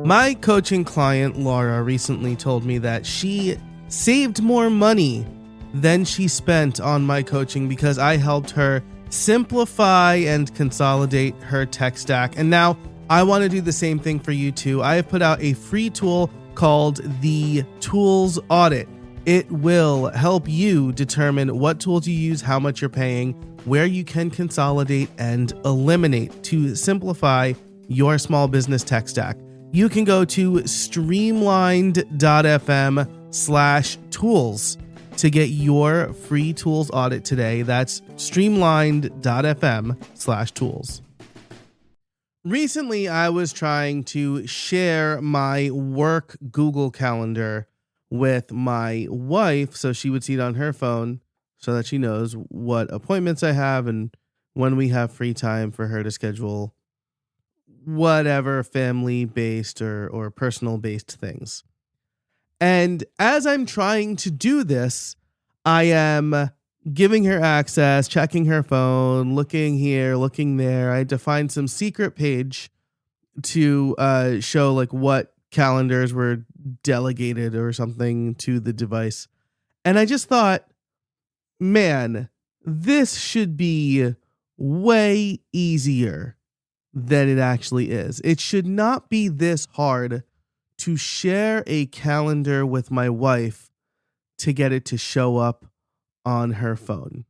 My coaching client, Laura, recently told me that she saved more money than she spent on my coaching because I helped her simplify and consolidate her tech stack. And now I want to do the same thing for you too. I have put out a free tool called the Tools Audit. It will help you determine what tools you use, how much you're paying, where you can consolidate and eliminate to simplify your small business tech stack. You can go to streamlined.fm/tools to get your free tools audit today. That's streamlined.fm/tools. Recently, I was trying to share my work Google Calendar with my wife so she would see it on her phone so that she knows what appointments I have and when we have free time for her to schedule whatever family-based or personal-based things. And as I'm trying to do this, I am giving her access, checking her phone, looking here, looking there. I had to find some secret page to show like what calendars were delegated or something to the device. And I just thought, man, this should be way easier than it actually is. It should not be this hard to share a calendar with my wife to get it to show up on her phone.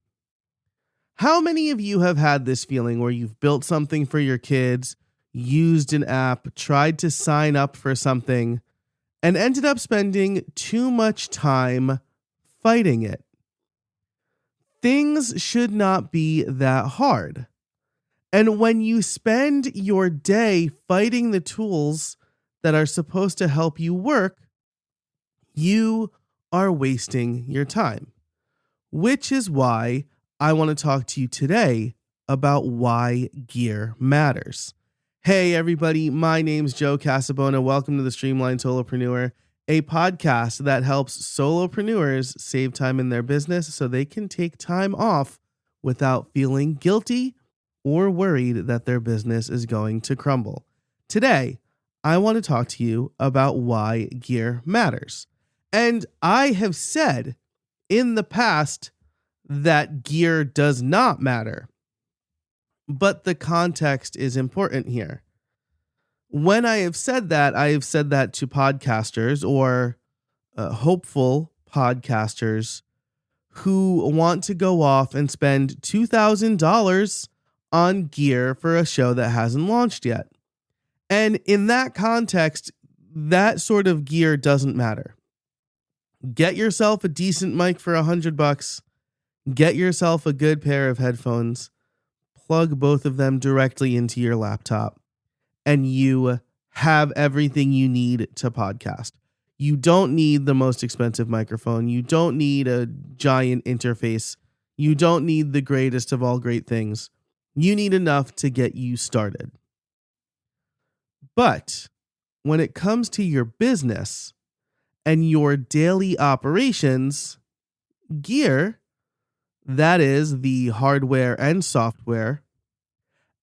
How many of you have had this feeling where you've built something for your kids, used an app, tried to sign up for something, and ended up spending too much time fighting it? Things should not be that hard. And when you spend your day fighting the tools that are supposed to help you work, you are wasting your time. Which is why I want to talk to you today about why gear matters. Hey everybody, my name's Joe Casabona. Welcome to the Streamlined Solopreneur, a podcast that helps solopreneurs save time in their business so they can take time off without feeling guilty or worried that their business is going to crumble. Today, I want to talk to you about why gear matters. And I have said in the past that gear does not matter, but the context is important here. When I have said that to podcasters or hopeful podcasters who want to go off and spend $2,000 on gear for a show that hasn't launched yet. And in that context, that sort of gear doesn't matter. Get yourself a decent mic for $100. Get yourself a good pair of headphones. Plug both of them directly into your laptop, and you have everything you need to podcast. You don't need the most expensive microphone. You don't need a giant interface. You don't need the greatest of all great things. You need enough to get you started. But when it comes to your business and your daily operations, gear, that is the hardware and software,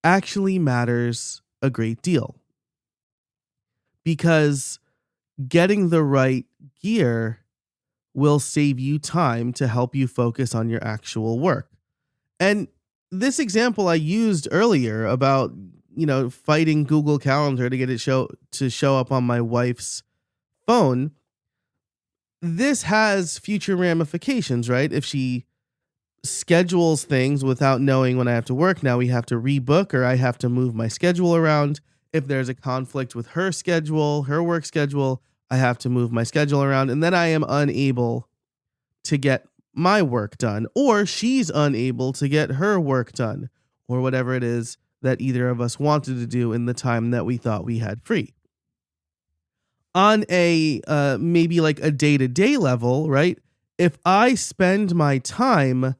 actually matters a great deal. Because getting the right gear will save you time to help you focus on your actual work. And this example I used earlier about, fighting Google Calendar to get it show up on my wife's phone, this has future ramifications, right? If she schedules things without knowing when I have to work, now we have to rebook or I have to move my schedule around. If there's a conflict with her schedule, her work schedule, I have to move my schedule around, and then I am unable to get my work done, or she's unable to get her work done, or whatever it is that either of us wanted to do in the time that we thought we had free. On a maybe like a day-to-day level, right? If I spend my time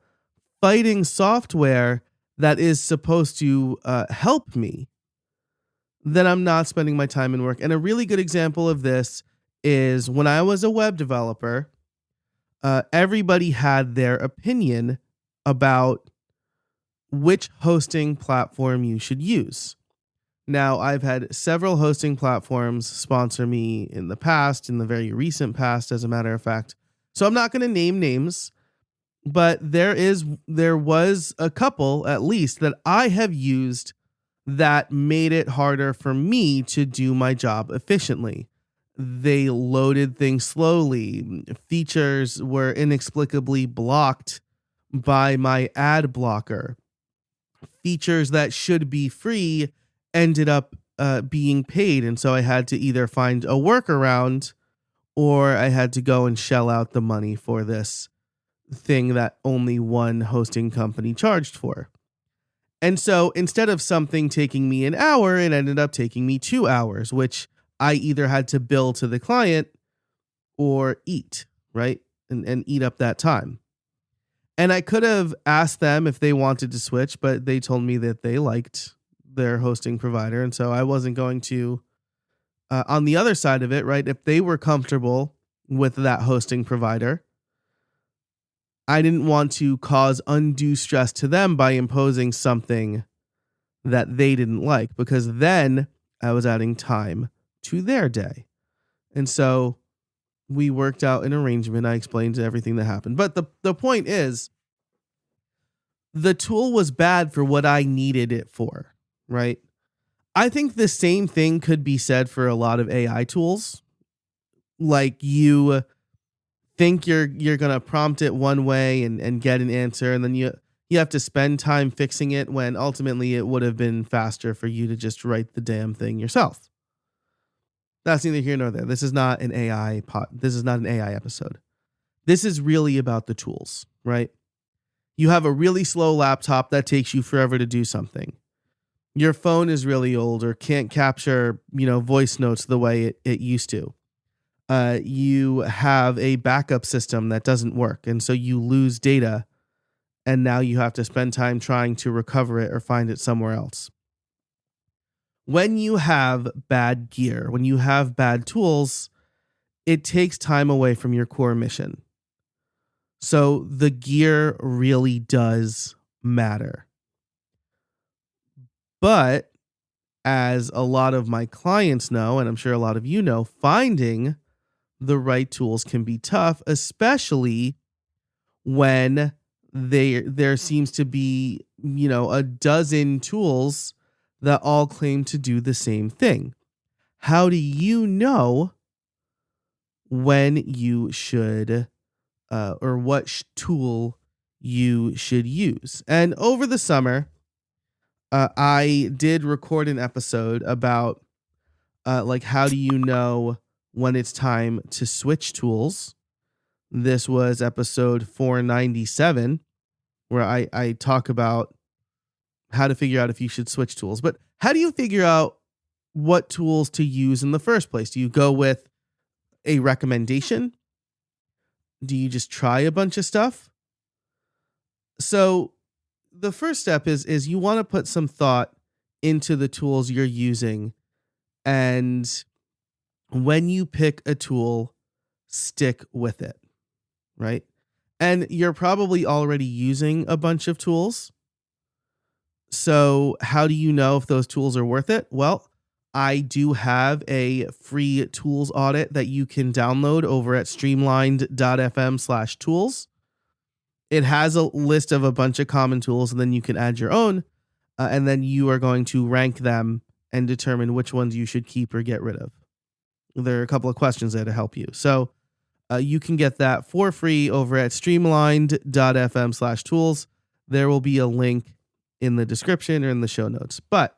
fighting software that is supposed to help me, then I'm not spending my time in work. And a really good example of this is when I was a web developer, everybody had their opinion about which hosting platform you should use. Now, I've had several hosting platforms sponsor me in the past, in the very recent past, as a matter of fact. So I'm not going to name names, but there was a couple at least that I have used that made it harder for me to do my job efficiently. They loaded things slowly. Features were inexplicably blocked by my ad blocker. Features that should be free ended up being paid. And so I had to either find a workaround or I had to go and shell out the money for this thing that only one hosting company charged for. And so instead of something taking me an hour, it ended up taking me 2 hours, which I either had to bill to the client or eat, right? And eat up that time. And I could have asked them if they wanted to switch, but they told me that they liked their hosting provider. And so I wasn't going to, on the other side of it, right? If they were comfortable with that hosting provider, I didn't want to cause undue stress to them by imposing something that they didn't like, because then I was adding time to their day. And so we worked out an arrangement. I explained everything that happened. But the point is, the tool was bad for what I needed it for, right? I think the same thing could be said for a lot of AI tools. Like, you think you're going to prompt it one way and get an answer, and then you have to spend time fixing it when ultimately it would have been faster for you to just write the damn thing yourself. That's neither here nor there. This is not an AI This is not an AI episode. This is really about the tools, right? You have a really slow laptop that takes you forever to do something. Your phone is really old or can't capture, voice notes the way it used to. You have a backup system that doesn't work, and so you lose data, and now you have to spend time trying to recover it or find it somewhere else. When you have bad gear, when you have bad tools, it takes time away from your core mission. So the gear really does matter. But as a lot of my clients know, and I'm sure a lot of you know, finding the right tools can be tough, especially when there seems to be, a dozen tools that all claim to do the same thing. How do you know when you should or what tool you should use? And over the summer, I did record an episode about how do you know when it's time to switch tools. This was episode 497, where I talk about how to figure out if you should switch tools. But how do you figure out what tools to use in the first place? Do you go with a recommendation? Do you just try a bunch of stuff? So the first step is you want to put some thought into the tools you're using. And when you pick a tool, stick with it, right? And you're probably already using a bunch of tools. So how do you know if those tools are worth it? Well, I do have a free tools audit that you can download over at streamlined.fm/tools. It has a list of a bunch of common tools, and then you can add your own, and then you are going to rank them and determine which ones you should keep or get rid of. There are a couple of questions there to help you. So you can get that for free over at streamlined.fm/tools. There will be a link in the description or in the show notes. But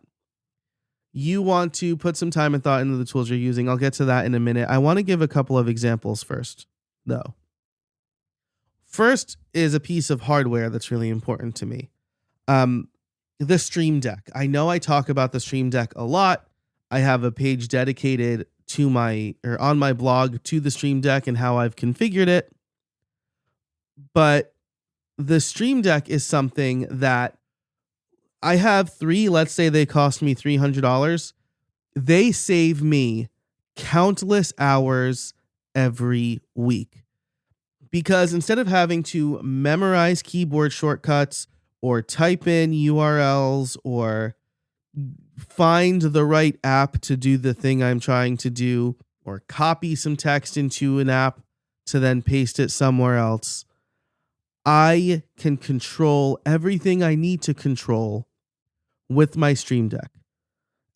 you want to put some time and thought into the tools you're using. I'll get to that in a minute. I want to give a couple of examples first, though. First is a piece of hardware that's really important to me. The Stream Deck. I know I talk about the Stream Deck a lot. I have a page dedicated to on my blog to the Stream Deck and how I've configured it. But the Stream Deck is something that I have three. Let's say they cost me $300. They save me countless hours every week. Because instead of having to memorize keyboard shortcuts or type in URLs or find the right app to do the thing I'm trying to do, or copy some text into an app to then paste it somewhere else. I can control everything I need to control with my Stream Deck.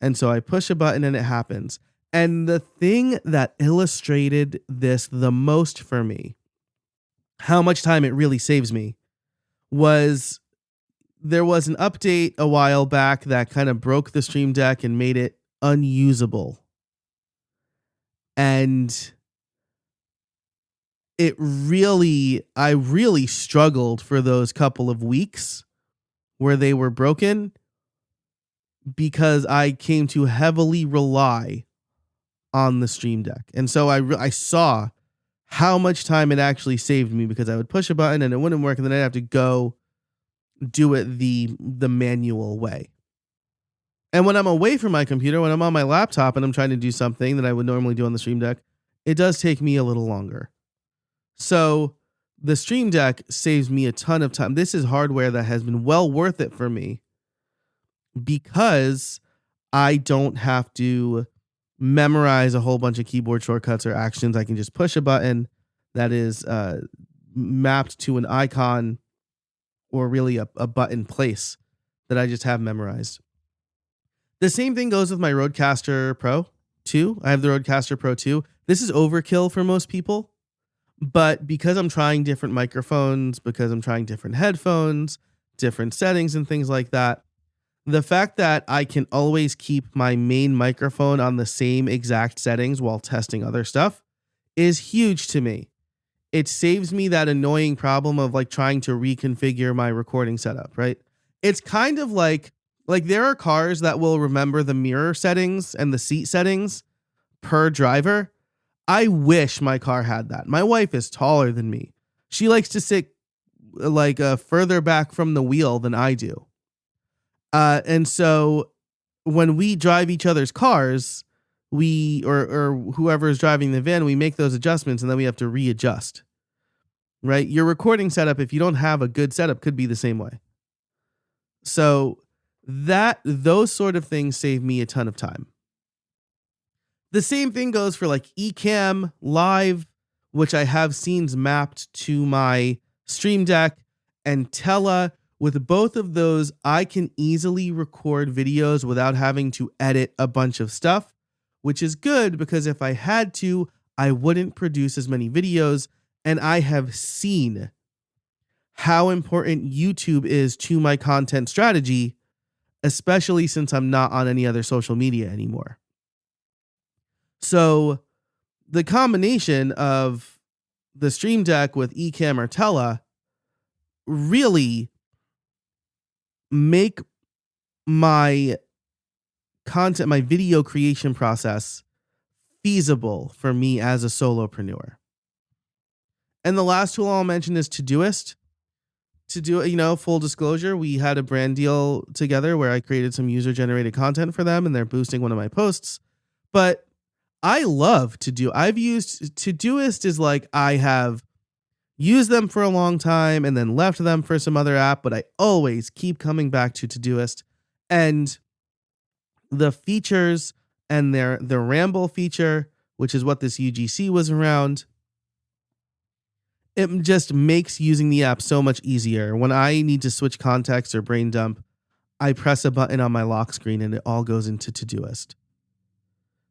And so I push a button and it happens. And the thing that illustrated this the most for me, how much time it really saves me, was there was an update a while back that kind of broke the Stream Deck and made it unusable. And I really struggled for those couple of weeks where they were broken, because I came to heavily rely on the Stream Deck. And so I saw how much time it actually saved me, because I would push a button and it wouldn't work, and then I'd have to go do it the manual way. And when I'm away from my computer, when I'm on my laptop and I'm trying to do something that I would normally do on the Stream Deck, it does take me a little longer. So the Stream Deck saves me a ton of time. This is hardware that has been well worth it for me, because I don't have to memorize a whole bunch of keyboard shortcuts or actions. I can just push a button that is mapped to an icon, or really a button place that I just have memorized. The same thing goes with my Rodecaster Pro 2. I have the Rodecaster Pro 2. This is overkill for most people, but because I'm trying different microphones, because I'm trying different headphones, different settings and things like that, the fact that I can always keep my main microphone on the same exact settings while testing other stuff is huge to me. It saves me that annoying problem of like trying to reconfigure my recording setup, right? It's kind of like there are cars that will remember the mirror settings and the seat settings per driver. I wish my car had that. My wife is taller than me. She likes to sit further back from the wheel than I do. And so when we drive each other's cars, we or whoever is driving the van, we make those adjustments, and then we have to readjust. Right? Your recording setup, if you don't have a good setup, could be the same way. So those sort of things save me a ton of time. The same thing goes for like Ecamm Live, which I have scenes mapped to my Stream Deck, and Tela. With both of those, I can easily record videos without having to edit a bunch of stuff, which is good, because if I had to, I wouldn't produce as many videos. And I have seen how important YouTube is to my content strategy, especially since I'm not on any other social media anymore. So the combination of the Stream Deck with Ecamm or Tela really make my content, my video creation process feasible for me as a solopreneur. And the last tool I'll mention is Todoist. Full disclosure, we had a brand deal together where I created some user-generated content for them, and they're boosting one of my posts. But I love I've used Todoist is like I have used them for a long time and then left them for some other app, but I always keep coming back to Todoist. And the features and the Ramble feature, which is what this UGC was around, it just makes using the app so much easier. When I need to switch context or brain dump, I press a button on my lock screen and it all goes into Todoist.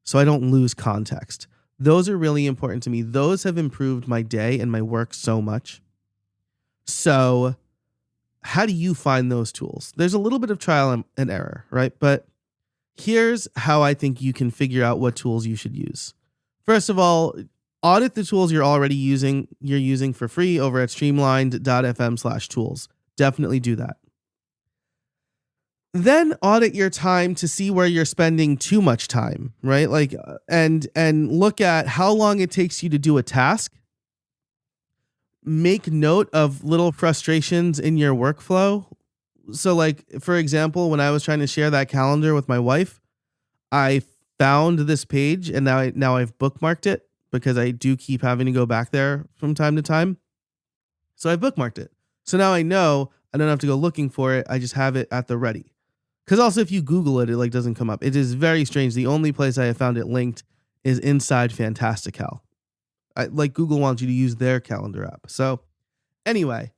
So I don't lose context. Those are really important to me. Those have improved my day and my work so much. So how do you find those tools? There's a little bit of trial and error, right? But here's how I think you can figure out what tools you should use. First of all, audit the tools you're using for free over at streamlined.fm/tools. Definitely do that. Then audit your time to see where you're spending too much time, right? And look at how long it takes you to do a task. Make note of little frustrations in your workflow. So for example, when I was trying to share that calendar with my wife, I found this page and now I've bookmarked it, because I do keep having to go back there from time to time. So I bookmarked it. So now I know I don't have to go looking for it. I just have it at the ready. Because also if you Google it, it like doesn't come up. It is very strange. The only place I have found it linked is inside Fantastical. Like Google wants you to use their calendar app. So anyway,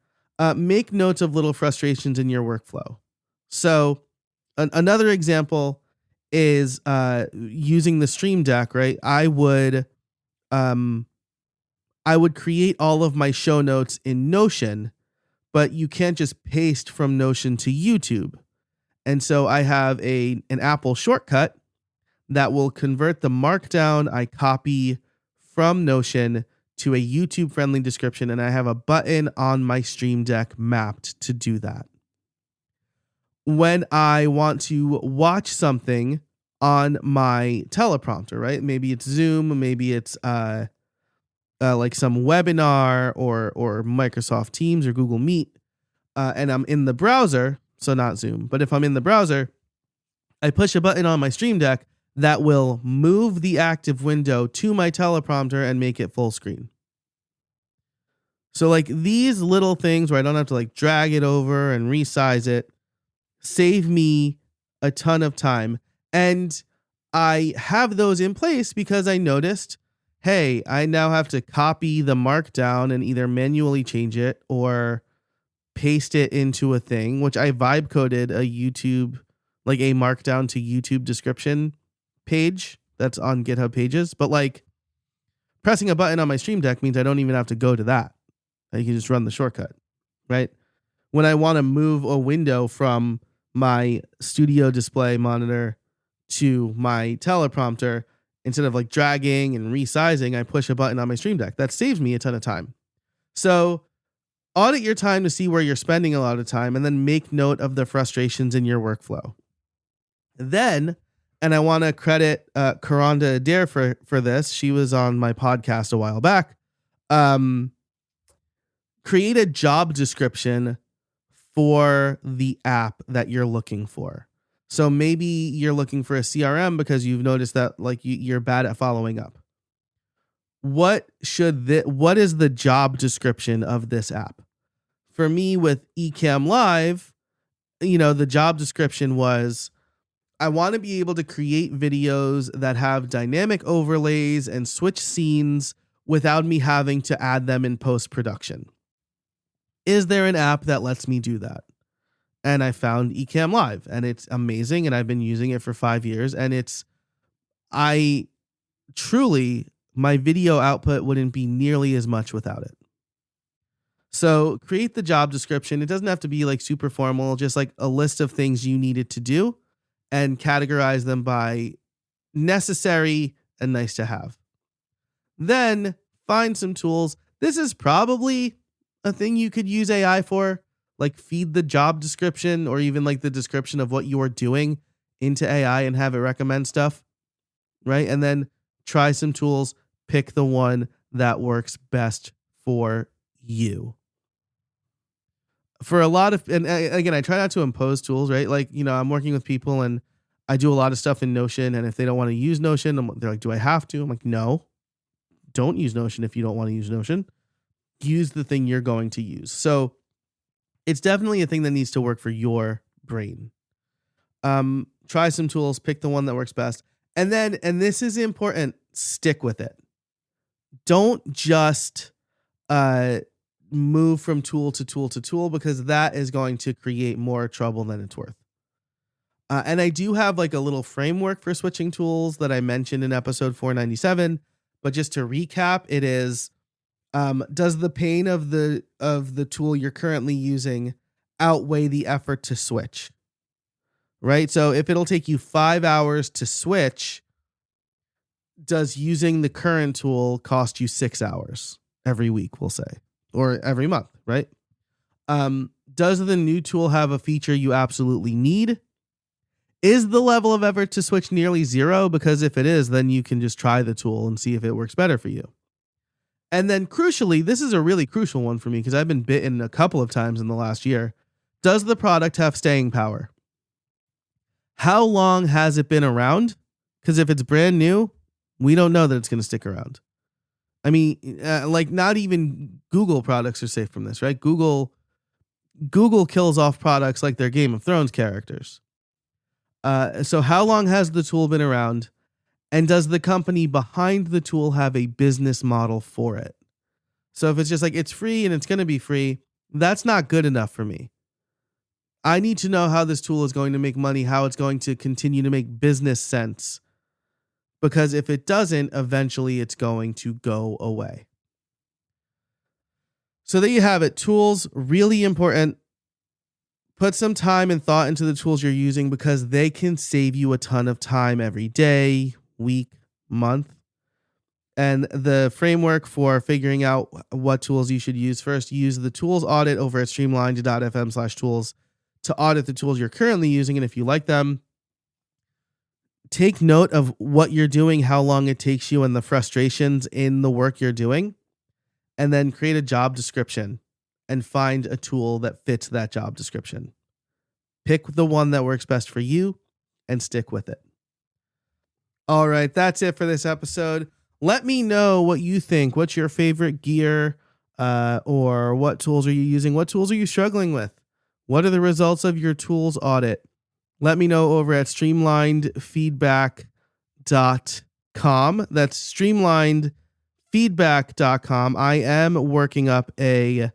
make notes of little frustrations in your workflow. So another example is using the Stream Deck, right? I would create all of my show notes in Notion, but you can't just paste from Notion to YouTube. And so I have an Apple shortcut that will convert the markdown I copy from Notion to a YouTube friendly description. And I have a button on my Stream Deck mapped to do that. When I want to watch something on my teleprompter, right? Maybe it's Zoom, maybe it's like some webinar or Microsoft Teams or Google Meet, and I'm in the browser, so not Zoom, but if I'm in the browser, I push a button on my Stream Deck that will move the active window to my teleprompter and make it full screen. So like these little things where I don't have to like drag it over and resize it save me a ton of time. And I have those in place because I noticed, hey, I now have to copy the markdown and either manually change it or paste it into a thing, which I vibe coded a YouTube, like a markdown to YouTube description page that's on GitHub Pages. But like pressing a button on my Stream Deck means I don't even have to go to that. I can just run the shortcut, right? When I want to move a window from my studio display monitor to my teleprompter, instead of like dragging and resizing, I push a button on my Stream Deck. That saves me a ton of time. So audit your time to see where you're spending a lot of time and then make note of the frustrations in your workflow. Then, and I want to credit Karanda Adair for this. She was on my podcast a while back. Create a job description for the app that you're looking for. So maybe you're looking for a CRM because you've noticed that like you're bad at following up. What is the job description of this app? For me with Ecamm Live, the job description was, I want to be able to create videos that have dynamic overlays and switch scenes without me having to add them in post-production. Is there an app that lets me do that? And I found Ecamm Live, and it's amazing, and I've been using it for 5 years, and my video output wouldn't be nearly as much without it. So create the job description. It doesn't have to be like super formal, just like a list of things you needed to do and categorize them by necessary and nice to have. Then find some tools. This is probably a thing you could use AI for, like feed the job description or even like the description of what you're doing into AI and have it recommend stuff, right? And then try some tools, pick the one that works best for you. For a lot of, and again, I try not to impose tools, right? Like, I'm working with people and I do a lot of stuff in Notion. And if they don't want to use Notion, they're like, do I have to? I'm like, no, don't use Notion if you don't want to use Notion. Use the thing you're going to use. So it's definitely a thing that needs to work for your brain. Try some tools, pick the one that works best. And then, and this is important, stick with it. Don't just move from tool to tool to tool, because that is going to create more trouble than it's worth. And I do have like a little framework for switching tools that I mentioned in episode 497. But just to recap, it is, does the pain of the tool you're currently using outweigh the effort to switch? Right? So if it'll take you 5 hours to switch, does using the current tool cost you 6 hours every week, we'll say, or every month, right? Does the new tool have a feature you absolutely need? Is the level of effort to switch nearly zero? Because if it is, then you can just try the tool and see if it works better for you. And then crucially, this is a really crucial one for me because I've been bitten a couple of times in the last year. Does the product have staying power? How long has it been around? Because if it's brand new, we don't know that it's going to stick around. I mean, like not even Google products are safe from this, right? Google kills off products like they're Game of Thrones characters. So how long has the tool been around? And does the company behind the tool have a business model for it? So if it's just like it's free and it's going to be free, that's not good enough for me. I need to know how this tool is going to make money, how it's going to continue to make business sense. Because if it doesn't, eventually it's going to go away. So there you have it. Tools, really important. Put some time and thought into the tools you're using because they can save you a ton of time every day, week, month. And the framework for figuring out what tools you should use: first, use the tools audit over at streamlined.fm/tools to audit the tools you're currently using. And if you like them, take note of what you're doing, how long it takes you, and the frustrations in the work you're doing. And then create a job description and find a tool that fits that job description. Pick the one that works best for you and stick with it. All right, that's it for this episode. Let me know what you think. What's your favorite gear, or what tools are you using? What tools are you struggling with? What are the results of your tools audit? Let me know over at streamlinedfeedback.com. That's streamlinedfeedback.com. I am working up a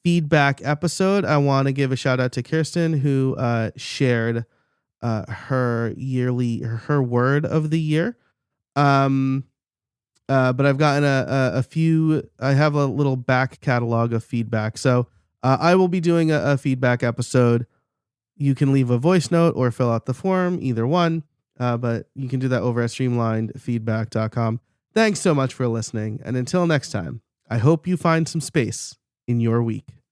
feedback episode. I want to give a shout out to Kirsten, who shared her word of the year. But I've gotten a few. I have a little back catalog of feedback, so I will be doing a feedback episode. You can leave a voice note or fill out the form, either one. But you can do that over at streamlinedfeedback.com. Thanks so much for listening, and until next time, I hope you find some space in your week.